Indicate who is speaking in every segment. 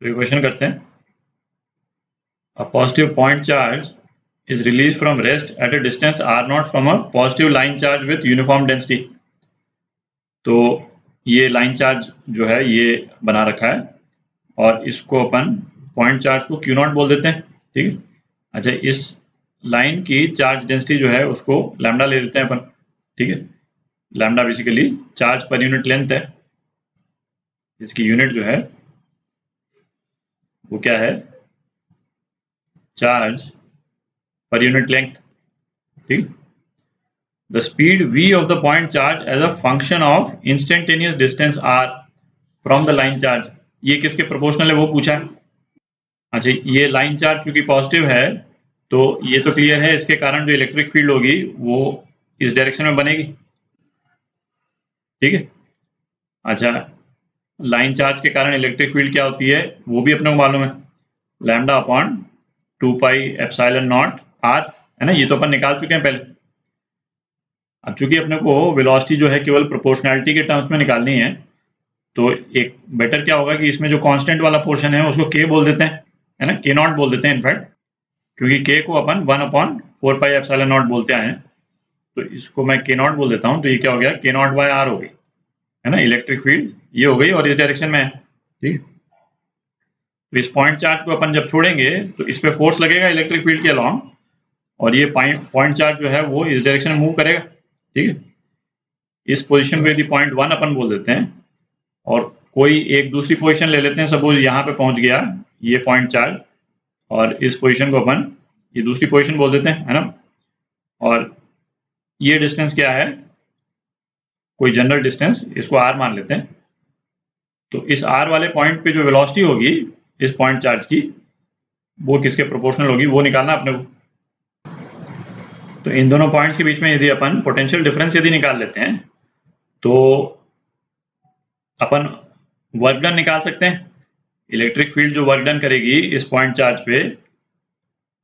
Speaker 1: तो ये क्वेश्चन करते हैं। A positive point charge is released from rest at a distance r0 from a positive line charge with uniform density। तो ये line charge जो है ये बना रखा है और इसको अपन पॉइंट चार्ज को Q0 बोल देते हैं। ठीक है। अच्छा, इस लाइन की चार्ज डेंसिटी जो है उसको लैम्डा ले लेते हैं अपन। ठीक है। Lambda basically charge per unit length है, इसकी यूनिट जो है वो क्या है, चार्ज पर यूनिट लेंथ। ठीक। The speed v of the point charge as a function of instantaneous distance r from the line charge, ये किसके प्रोपोर्शनल है वो पूछा है। अच्छा, ये लाइन चार्ज चूंकि पॉजिटिव है तो ये तो क्लियर है, इसके कारण जो इलेक्ट्रिक फील्ड होगी वो इस डायरेक्शन में बनेगी। ठीक है। अच्छा, लाइन चार्ज के कारण इलेक्ट्रिक फील्ड क्या होती है वो भी अपने को मालूम है, lambda upon 2 pi epsilon naught R, है ना। ये तो अपन निकाल चुके हैं पहले। अब चूंकि अपने को वेलोसिटी जो है केवल प्रोपोर्शनैलिटी के टर्म्स में निकालनी है, तो एक बेटर क्या होगा कि इसमें जो कांस्टेंट वाला पोर्शन है उसको के बोल देते हैं, है ना, के नॉट बोल देते हैं इनफैक्ट, क्योंकि के को अपन 1/4 पाई एप्सिलॉन नॉट बोलते आए हैं। तो इसको मैं के नॉट बोल देता हूँ। तो ये क्या हो गया, के नॉट बाय आर हो गई, है ना। इलेक्ट्रिक फील्ड ये हो गई और इस डायरेक्शन में है। ठीक। तो इस पॉइंट चार्ज को अपन जब छोड़ेंगे तो इस पे फोर्स लगेगा इलेक्ट्रिक फील्ड के अलॉन्ग, और ये पॉइंट चार्ज जो है वो इस डायरेक्शन में मूव करेगा। ठीक है। इस पोजीशन को यदि पॉइंट 1 अपन बोल देते हैं और कोई एक दूसरी पोजीशन ले लेते हैं, सपोज यहाँ पे पहुंच गया ये पॉइंट चार्ज, और इस पोजीशन को अपन ये दूसरी पोजीशन बोल देते हैं, है ना। और ये डिस्टेंस क्या है, कोई जनरल डिस्टेंस, इसको r मान लेते हैं। तो इस r वाले पॉइंट पे जो वेलोसिटी होगी इस पॉइंट चार्ज की वो किसके प्रोपोर्शनल होगी वो निकालना अपने को। तो इन दोनों पॉइंट्स के बीच में यदि अपन पोटेंशियल डिफरेंस यदि निकाल लेते हैं तो अपन वर्क डन निकाल सकते हैं। इलेक्ट्रिक फील्ड जो वर्क डन करेगी इस पॉइंट चार्ज पे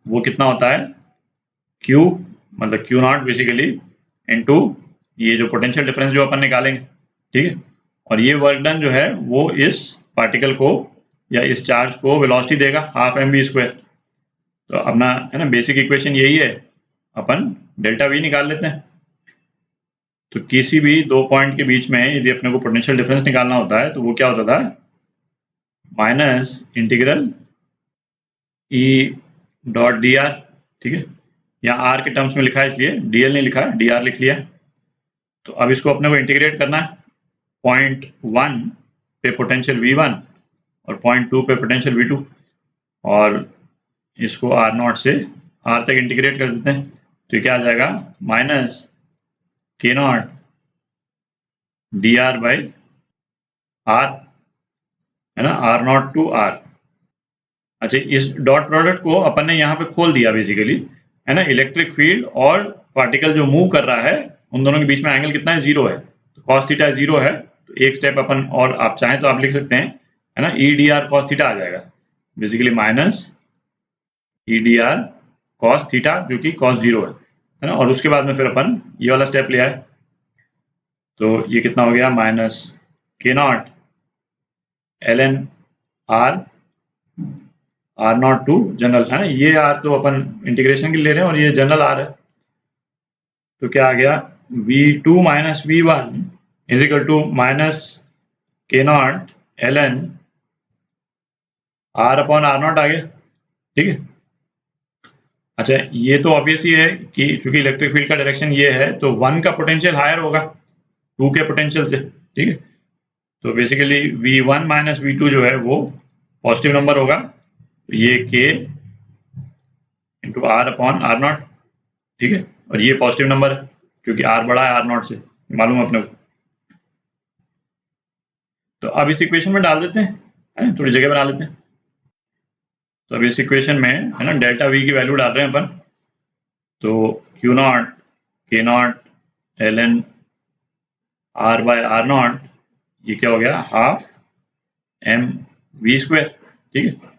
Speaker 1: वो कितना होता है, Q मतलब Q0 बेसिकली इनटू ये जो पोटेंशियल डिफरेंस जो अपन निकालेंगे। ठीक है। और ये वर्क डन जो है वो इस पार्टिकल को या इस चार्ज को वेलोसिटी देगा 12mv²। तो अपना, है ना, बेसिक इक्वेशन यही है, अपन डेल्टा वी निकाल लेते हैं। तो किसी भी दो पॉइंट के बीच में यदि अपने को पोटेंशियल डिफरेंस निकालना होता है तो वो क्या होता था, minus integral E dot D R. ठीक है। यहाँ आर के टर्म्स में लिखा है इसलिए डीएल नहीं लिखा, डी आर लिख लिया। तो अब इसको अपने को इंटीग्रेट करना है। पॉइंट 1 पे पोटेंशियल V1 और पॉइंट 2 पे पोटेंशियल V2, और इसको R0 से R तक इंटीग्रेट कर देते हैं। तो क्या आ जाएगा, minus K naught D R by R, है ना, R0 टू R। अच्छा, इस डॉट प्रोडक्ट को अपन ने यहाँ पे खोल दिया बेसिकली, है ना। इलेक्ट्रिक फील्ड और पार्टिकल जो मूव कर रहा है उन दोनों के बीच में एंगल कितना है, 0 है। तो कॉस थीटा 0 है। तो एक स्टेप अपन और आप चाहें तो आप लिख सकते हैं, है ना, E D R cos theta आ जाएगा basically, minus E D R cos theta जो कि कॉस 0 है ना। और उसके बाद में फिर अपन ये वाला स्टेप लिया है। तो ये कितना हो गया, minus K not L N R R0 to general, है ना। ये आर तो अपन इंटीग्रेशन के लिए ले रहे हैं और ये जनरल आर है। तो क्या आ गया, V2 minus V1 is equal to minus K not L N R upon R0 आ गया। ठीक है। अच्छा, ये तो ऑब्वियस ही है कि चूंकि इलेक्ट्रिक फील्ड का डायरेक्शन ये है तो 1 का पोटेंशियल हायर होगा 2 के पोटेंशियल से। ठीक है। तो बेसिकली V1 माइनस V2 जो है वो पॉजिटिव नंबर होगा। तो ये K into are upon R0। ठीक है। और ये पॉजिटिव नंबर है क्योंकि R बड़ा है R0 से, मालूम है अपने को। तो अब इस इक्वेशन में डाल देते हैं, थोड़ी जगह बना लेते हैं। तो अब इस इक्वेशन में, है ना, डेल्टा V की वैल्यू डाल रहे हैं अपन। तो Q0 K0 L N are bye R0, ये क्या हो गया, हाफ एम वी स्क्वायर। ठीक है।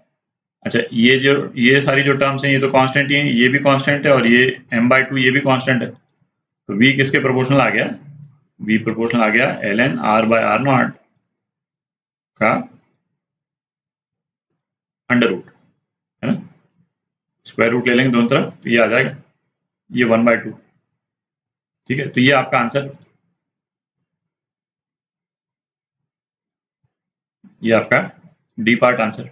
Speaker 1: अच्छा, ये सारी जो टर्म्स हैं ये तो कांस्टेंट ही हैं, ये भी कांस्टेंट है और ये m/2 ये भी कांस्टेंट है। तो v किसके प्रोपोर्शनल आ गया, v प्रोपोर्शनल आ गया ln r बाय R0 का अंडर रूट, है ना, स्क्वायर रूट ले लेंगे दोनों तरफ तो ये आ जाएगा, ये 1/2। ठीक है, तो ये आपका आंसर, ये आपका डी पार्ट आंसर।